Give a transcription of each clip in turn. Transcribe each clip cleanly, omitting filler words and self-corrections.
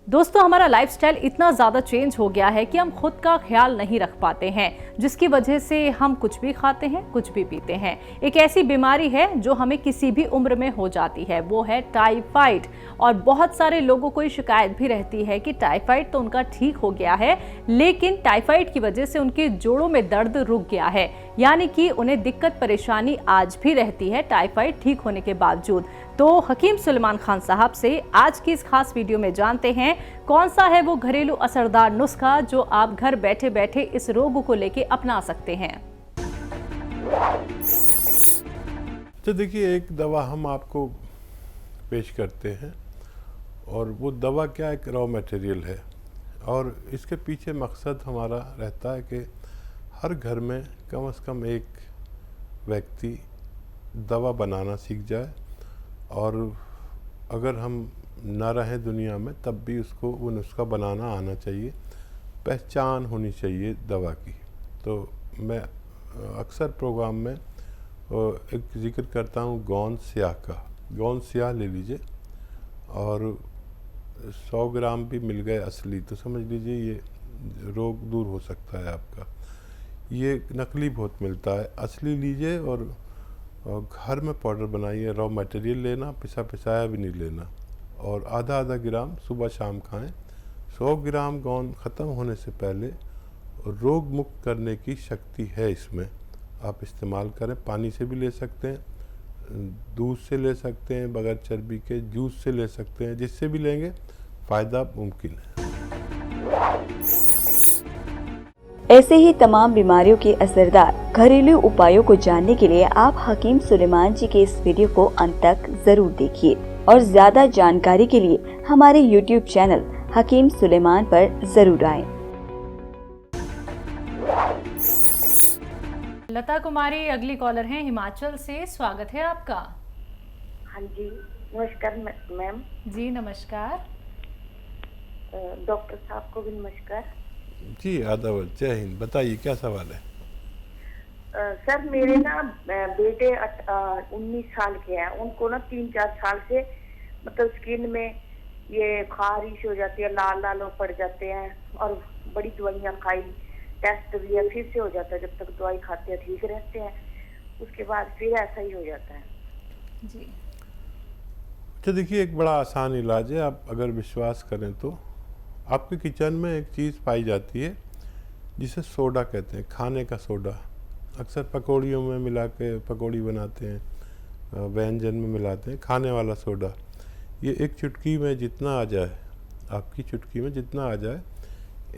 दोस्तों, हमारा लाइफस्टाइल इतना ज़्यादा चेंज हो गया है कि हम खुद का ख्याल नहीं रख पाते हैं, जिसकी वजह से हम कुछ भी खाते हैं, कुछ भी पीते हैं। एक ऐसी बीमारी है जो हमें किसी भी उम्र में हो जाती है, वो है टाइफाइड। और बहुत सारे लोगों को ये शिकायत भी रहती है कि टाइफाइड तो उनका ठीक हो गया है, लेकिन टाइफाइड की वजह से उनके जोड़ों में दर्द रुक गया है, यानी कि उन्हें दिक्कत परेशानी आज भी रहती है टाइफाइड ठीक होने के बावजूद। तो हकीम सुलेमान खान साहब से आज की इस खास वीडियो में जानते हैं कौन सा है वो घरेलू असरदार नुस्खा जो आप घर बैठे बैठे इस रोग को लेके अपना सकते हैं। तो देखिए, एक दवा हम आपको पेश करते हैं और वो दवा क्या एक रॉ मटेरियल है, और इसके पीछे मकसद हमारा रहता है कि हर घर में कम से कम एक व्यक्ति दवा बनाना सीख जाए, और अगर हम ना रहें दुनिया में तब भी उसको वो नुस्खा बनाना आना चाहिए, पहचान होनी चाहिए दवा की। तो मैं अक्सर प्रोग्राम में एक जिक्र करता हूँ गौन स्याह का। गौन स्याह ले लीजिए, और 100 ग्राम भी मिल गए असली तो समझ लीजिए ये रोग दूर हो सकता है आपका। ये नकली बहुत मिलता है, असली लीजिए और घर में पाउडर बनाइए। रॉ मटेरियल लेना, पिसाया भी नहीं लेना, और आधा ग्राम सुबह शाम खाएं। 100 ग्राम गौन ख़त्म होने से पहले रोग मुक्त करने की शक्ति है इसमें, आप इस्तेमाल करें। पानी से भी ले सकते हैं, दूध से ले सकते हैं, बगैर चर्बी के जूस से ले सकते हैं, जिससे भी लेंगे फ़ायदा मुमकिन है। ऐसे ही तमाम बीमारियों के असरदार घरेलू उपायों को जानने के लिए आप हकीम सुलेमान जी के इस वीडियो को अंत तक जरूर देखिए, और ज्यादा जानकारी के लिए हमारे YouTube चैनल हकीम सुलेमान पर जरूर आएं। लता कुमारी अगली कॉलर हैं हिमाचल से, स्वागत है आपका। हाँ जी, नमस्कार मैम। जी नमस्कार। डॉक्टर साहब को भी नमस्कार। जी आदाब, जय हिंद। बताइए क्या सवाल है? सर मेरे ना बेटे 19 साल के हैं, उनको ना 3-4 साल से मतलब स्किन में ये खारिश हो जाती है, लाल लाल पड़ जाते हैं, और बड़ी दवाइयाँ खाई, टेस्ट भी है, फिर से हो जाता है। जब तक दवाई खाते हैं ठीक रहते हैं, उसके बाद फिर ऐसा ही हो जाता है जी। तो देखिए, एक बड़ा आसान इलाज है, आप अगर विश्वास करें तो। आपके किचन में एक चीज़ पाई जाती है जिसे सोडा कहते हैं, खाने का सोडा। अक्सर पकौड़ियों में मिला के पकौड़ी बनाते हैं, व्यंजन में मिलाते हैं, खाने वाला सोडा। ये एक चुटकी में जितना आ जाए, आपकी चुटकी में जितना आ जाए,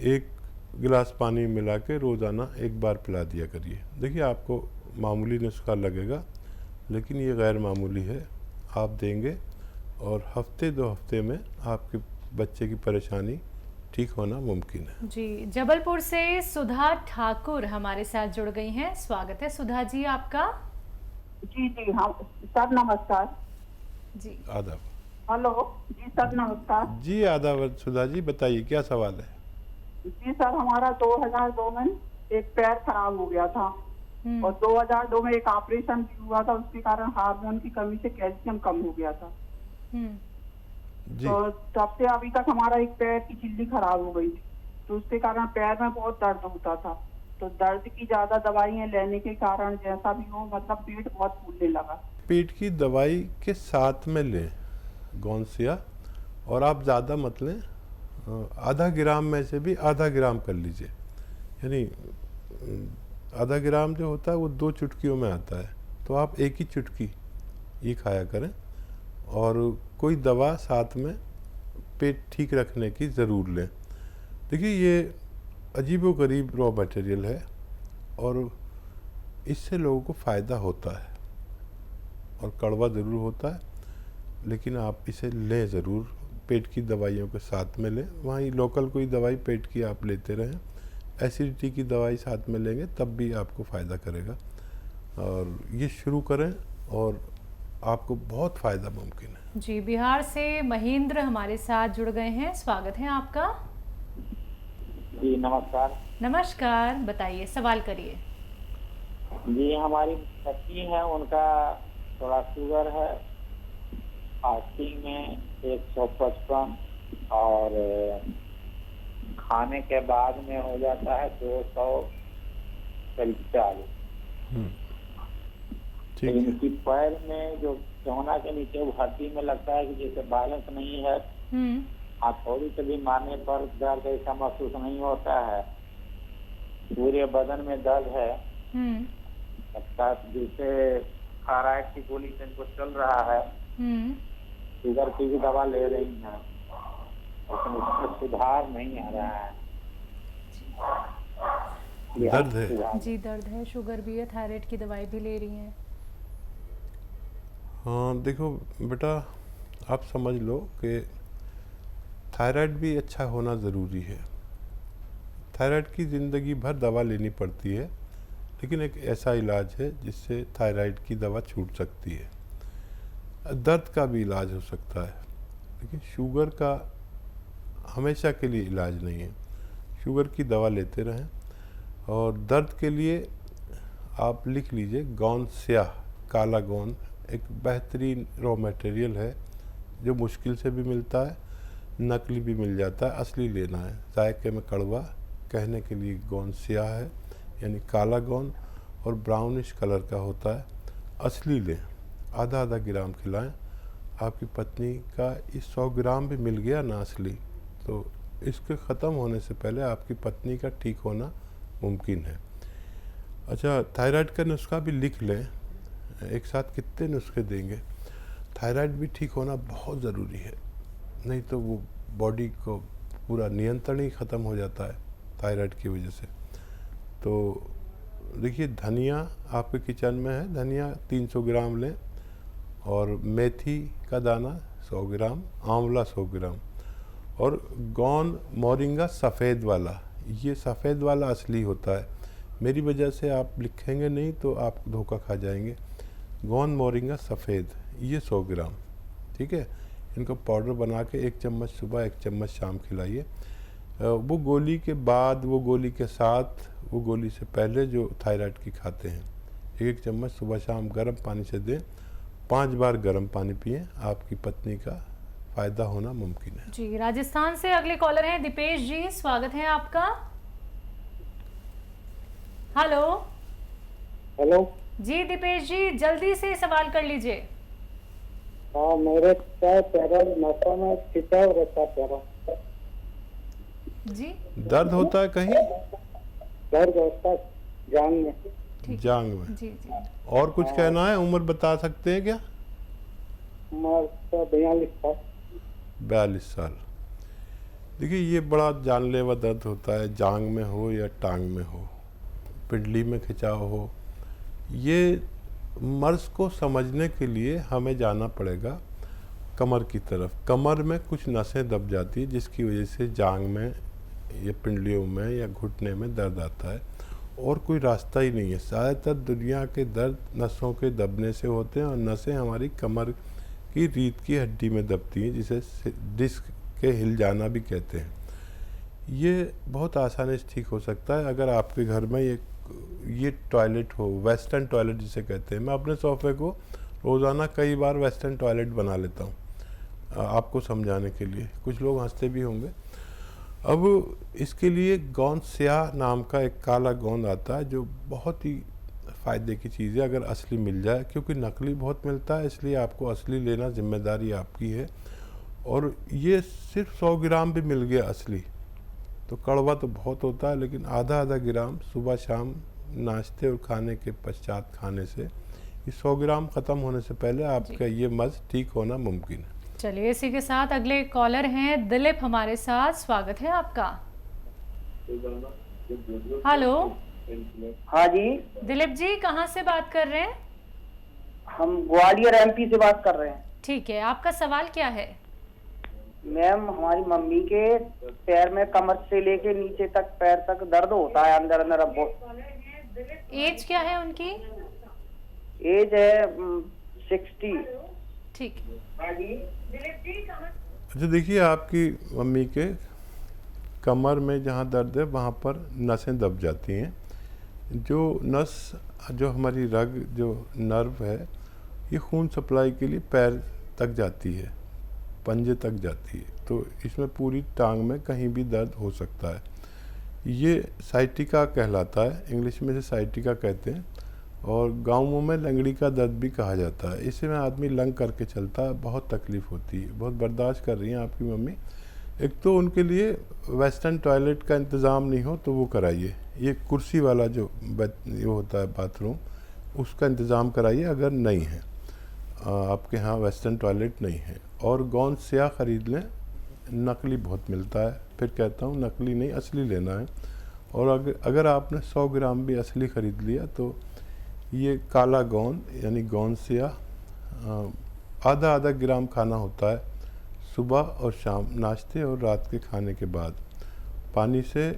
1 गिलास पानी मिला के रोज़ाना 1 बार पिला दिया करिए। देखिए, आपको मामूली नुस्खा लगेगा, लेकिन ये गैर मामूली है। आप देंगे और हफ्ते 2 हफ्ते में आपके बच्चे की परेशानी ठीक होना मुमकिन है। जी, जबलपुर से सुधा ठाकुर हमारे साथ जुड़ गई हैं, स्वागत है सुधा जी आपका। जी जी हाँ सर, नमस्कार जी। आदाब। हेलो जी सर, नमस्कार जी आदाब। सुधा जी बताइए क्या सवाल है? जी सर, हमारा 2002 में एक पैर खराब हो गया था, और 2002 में एक ऑपरेशन भी हुआ था, उसके कारण हार्मोन की कमी से कैल्शियम कम हो गया था। जी। तो तब से अभी तक हमारा एक पैर की झिल्ली खराब हो गई थी, तो उसके कारण पैर में बहुत दर्द होता था। तो दर्द की ज्यादा दवाइयाँ लेने के कारण जैसा भी हो, मतलब पेट बहुत फूलने लगा। पेट की दवाई के साथ में लें गौनसिया, और आप ज़्यादा मत लें, आधा ग्राम में से भी आधा ग्राम कर लीजिए। यानी आधा ग्राम जो होता है वो 2 चुटकियों में आता है, तो आप एक ही चुटकी ये खाया करें, और कोई दवा साथ में पेट ठीक रखने की ज़रूर लें। देखिए, ये अजीबोगरीब रॉ मटेरियल है, और इससे लोगों को फ़ायदा होता है, और कड़वा ज़रूर होता है, लेकिन आप इसे लें ज़रूर। पेट की दवाइयों के साथ में लें, वहीं लोकल कोई दवाई पेट की आप लेते रहें। एसिडिटी की दवाई साथ में लेंगे तब भी आपको फ़ायदा करेगा, और ये शुरू करें और आपको बहुत फ़ायदा मुमकिन है। जी, बिहार से महेंद्र हमारे साथ जुड़ गए हैं, स्वागत है आपका। जी नमस्कार। नमस्कार, बताइए, सवाल करिए। जी, हमारी बच्ची है, उनका थोड़ा शुगर है, फास्टिंग में 155, और खाने के बाद में हो जाता है 240। ठीक है। इनकी पैर में जो चौना के नीचे वो हड्डी में लगता है कि जैसे बैलेंस नहीं है। हथौड़ी से भी मारने पर दर्द ऐसा महसूस नहीं होता है। पूरे बदन में दर्द है। लगता है जैसे थायराइड की गोली से इनको चल रहा है। शुगर की भी दवा ले रही हैं, लेकिन उसमें सुधार नहीं आ रहा है। दर्द है जी, दर्द है, शुगर भी है, थायराइड की दवाई भी ले रही हैं। हाँ देखो बेटा, आप समझ लो कि थायराइड भी अच्छा होना ज़रूरी है। थायराइड की ज़िंदगी भर दवा लेनी पड़ती है, लेकिन एक ऐसा इलाज है जिससे थायराइड की दवा छूट सकती है। दर्द का भी इलाज हो सकता है, लेकिन शुगर का हमेशा के लिए इलाज नहीं है। शुगर की दवा लेते रहें। और दर्द के लिए आप लिख लीजिए गोंद स्याह, काला गोंद एक बेहतरीन रॉ मटेरियल है जो मुश्किल से भी मिलता है, नकली भी मिल जाता है। असली लेना है। जायके में कड़वा, कहने के लिए गोंद स्याह है, यानी काला गोंद, और ब्राउनिश कलर का होता है। असली लें, आधा आधा ग्राम खिलाएं। आपकी पत्नी का इस 100 ग्राम भी मिल गया ना असली, तो इसके ख़त्म होने से पहले आपकी पत्नी का ठीक होना मुमकिन है। अच्छा, थायराइड का नुस्खा भी लिख लें। एक साथ कितने नुस्खे देंगे? थायराइड भी ठीक होना बहुत ज़रूरी है, नहीं तो वो बॉडी को पूरा नियंत्रण ही ख़त्म हो जाता है थायराइड की वजह से। तो देखिए, धनिया आपके किचन में है, धनिया 300 ग्राम लें, और मेथी का दाना 100 ग्राम, आंवला 100 ग्राम, और गोंद मोरिंगा सफ़ेद वाला। ये सफ़ेद वाला असली होता है। मेरी वजह से आप लिखेंगे नहीं तो आप धोखा खा जाएंगे। गोंद मोरिंगा सफ़ेद, ये 100 ग्राम, ठीक है। इनको पाउडर बना के 1 चम्मच सुबह 1 चम्मच शाम खिलाइए। वो गोली के बाद, वो गोली के साथ, वो गोली से पहले जो थायराइड की खाते हैं, 1 चम्मच सुबह शाम गर्म पानी से दें। 5 बार गर्म पानी पिएं, आपकी पत्नी का फ़ायदा होना मुमकिन है। जी, राजस्थान से अगले कॉलर हैं दीपेश जी, स्वागत है आपका। हेलो। हेलो जी दीपेश जी, जल्दी से सवाल कर लीजिए। हाँ, मेरे पैरों नसों में खिंचाव रहता पैरों। जी, दर्द होता है कहीं? दर्द होता है जांग में। जांग में। जी जी। और कुछ कहना है? उम्र बता सकते हैं क्या? उम्र तो 42 साल। 42 साल। देखिए, ये बड़ा जानलेवा दर्द होता है, जांग में हो या टांग में हो, पिंडली में खिंचाव हो। ये मर्ज को समझने के लिए हमें जाना पड़ेगा कमर की तरफ। कमर में कुछ नसें दब जाती है, जिसकी वजह से जांग में या पिंडलियों में या घुटने में दर्द आता है, और कोई रास्ता ही नहीं है। ज़्यादातर दुनिया के दर्द नसों के दबने से होते हैं, और नसें हमारी कमर की रीढ़ की हड्डी में दबती हैं, जिसे डिस्क के हिल जाना भी कहते हैं। ये बहुत आसानी से ठीक हो सकता है अगर आपके घर में ये टॉयलेट हो, वेस्टर्न टॉयलेट जिसे कहते हैं। मैं अपने सोफे को रोज़ाना कई बार वेस्टर्न टॉयलेट बना लेता हूँ, आपको समझाने के लिए। कुछ लोग हंसते भी होंगे। अब इसके लिए गोंद स्याह नाम का एक काला गोंद आता है, जो बहुत ही फ़ायदे की चीज़ है अगर असली मिल जाए, क्योंकि नकली बहुत मिलता है, इसलिए आपको असली लेना जिम्मेदारी आपकी है। और ये सिर्फ 100 ग्राम भी मिल गया असली तो कड़वा तो बहुत होता है, लेकिन आधा आधा ग्राम सुबह शाम नाश्ते और खाने के पश्चात खाने से ये 100 ग्राम ख़त्म होने से पहले आपका ये मर्ज ठीक होना मुमकिन है। चलिए, इसी के साथ अगले कॉलर हैं दिलीप हमारे साथ, स्वागत है आपका। हेलो। हाँ जी, दिलीप जी, कहाँ से बात कर रहे हैं? हम ग्वालियर एमपी से बात कर रहे हैं। ठीक है, आपका सवाल क्या है? मैम, हमारी मम्मी के पैर में कमर से लेके नीचे तक पैर तक दर्द होता है, अंदर अंदर। अब एज क्या है उनकी? एज है 60। ठीक है। अच्छा, देखिए, आपकी मम्मी के कमर में जहाँ दर्द है वहाँ पर नसें दब जाती हैं। जो नस, जो हमारी रग, जो नर्व है, ये खून सप्लाई के लिए पैर तक जाती है, पंजे तक जाती है। तो इसमें पूरी टांग में कहीं भी दर्द हो सकता है। ये साइटिका कहलाता है, इंग्लिश में से साइटिका कहते हैं, और गाँवों में लंगड़ी का दर्द भी कहा जाता है। इसी में आदमी लंग करके चलता है, बहुत तकलीफ़ होती है, बहुत बर्दाश्त कर रही हैं आपकी मम्मी। एक तो उनके लिए वेस्टर्न टॉयलेट का इंतज़ाम नहीं हो तो वो कराइए, ये कुर्सी वाला जो होता है बाथरूम, उसका इंतज़ाम कराइए अगर नहीं है, आपके यहाँ वेस्टर्न टॉयलेट नहीं है। और गोंद स्याह ख़रीद लें, नकली बहुत मिलता है, फिर कहता हूँ नकली नहीं असली लेना है। और अगर आपने 100 ग्राम भी असली ख़रीद लिया तो ये काला गोंद यानी गोंद स्याह आधा आधा ग्राम खाना होता है, सुबह और शाम नाश्ते और रात के खाने के बाद, पानी से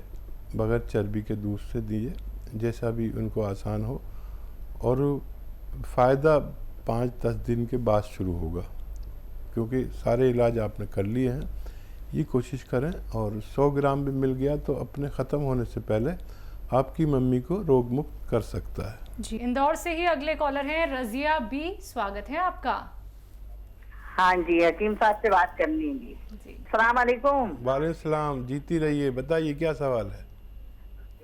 बगैर चर्बी के दूध से दिए, जैसा भी उनको आसान हो। और फ़ायदा 5-10 दिन के बाद शुरू होगा, क्योंकि सारे इलाज आपने कर लिए हैं। ये कोशिश करें, और 100 ग्राम भी मिल गया तो अपने ख़त्म होने से पहले आपकी मम्मी को रोग मुक्त कर सकता है। जी, इंदौर से ही अगले कॉलर हैं रजिया बी, स्वागत है आपका। हाँ जी, हकीम साहब से बात करनी है जी। सलाम अलैकुम। वालेकुम सलाम, जीती रहिए, बताइए क्या सवाल है।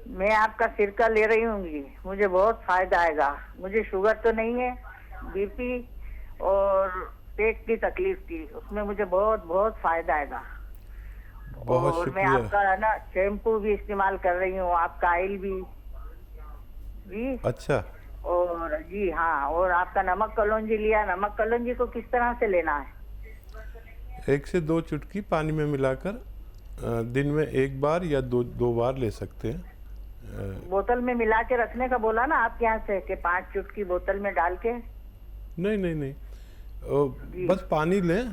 मैं आपका सिरका ले रही हूँ, मुझे बहुत फायदा आएगा। मुझे शुगर तो नहीं है, बीपी और पेट की तकलीफ थी, उसमें मुझे बहुत बहुत फायदा आएगा। बहुत और मैं शुक्रिया। आपका ना शैम्पू भी इस्तेमाल कर रही हूँ, आपका ऑयल भी जी। अच्छा, और जी हाँ, और आपका नमक कलौंजी लिया। नमक कलौंजी को किस तरह से लेना है? 1 से 2 चुटकी पानी में मिलाकर दिन में 1 बार या 2 बार ले सकते हैं। बोतल में मिला के रखने का बोला ना आपके यहाँ से कि 5 चुटकी बोतल में डाल के। नहीं नहीं नहीं, बस पानी लें,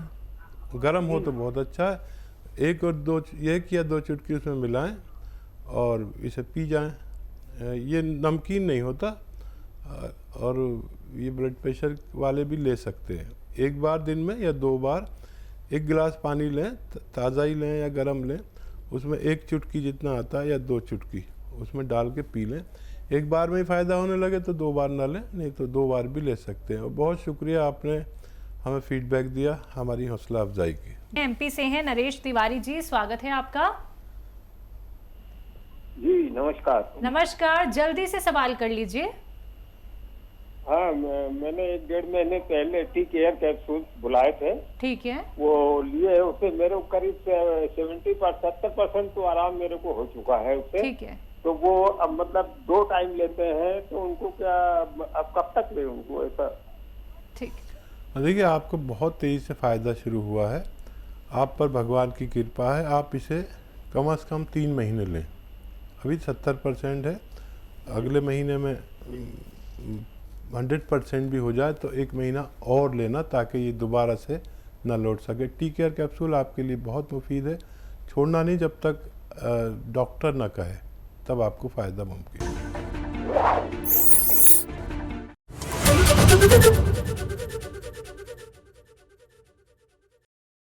गर्म हो तो बहुत अच्छा है। 1 या 2 चुटकी उसमें मिलाएं और इसे पी जाएं। ये नमकीन नहीं होता, और ये ब्लड प्रेशर वाले भी ले सकते हैं। 1 बार दिन में या 2 बार 1 गिलास पानी लें, ताज़ा ही लें या गर्म लें, उसमें 1 चुटकी जितना आता है या 2 चुटकी उसमें डाल के पी लें। 1 बार में ही फ़ायदा होने लगे तो 2 बार ना लें, नहीं तो 2 बार भी ले सकते हैं। और बहुत शुक्रिया आपने हमें फीडबैक दिया, हमारी हौसला अफजाई की। एमपी से हैं नरेश तिवारी जी, स्वागत है आपका। जी नमस्कार। नमस्कार, जल्दी से सवाल कर लीजिए। हाँ, मैंने 1-1.5 महीने पहले टी केयर कैप्सूल बुलाए थे, ठीक है, वो लिए। उससे मेरे को करीब 70% तो आराम मेरे को हो चुका है उससे। ठीक है। तो वो अब मतलब 2 टाइम लेते हैं, तो उनको क्या अब कब तक ले उनको ऐसा? ठीक। देखिए, आपको बहुत तेज़ी से फ़ायदा शुरू हुआ है, आप पर भगवान की कृपा है। आप इसे कम से कम 3 महीने लें, अभी 70% है, अगले महीने में 100% भी हो जाए तो 1 महीना और लेना, ताकि ये दोबारा से ना लौट सके। टी केयर कैप्सूल आपके लिए बहुत मुफीद है, छोड़ना नहीं जब तक डॉक्टर ना कहे, तब आपको फ़ायदा मुमकिन है।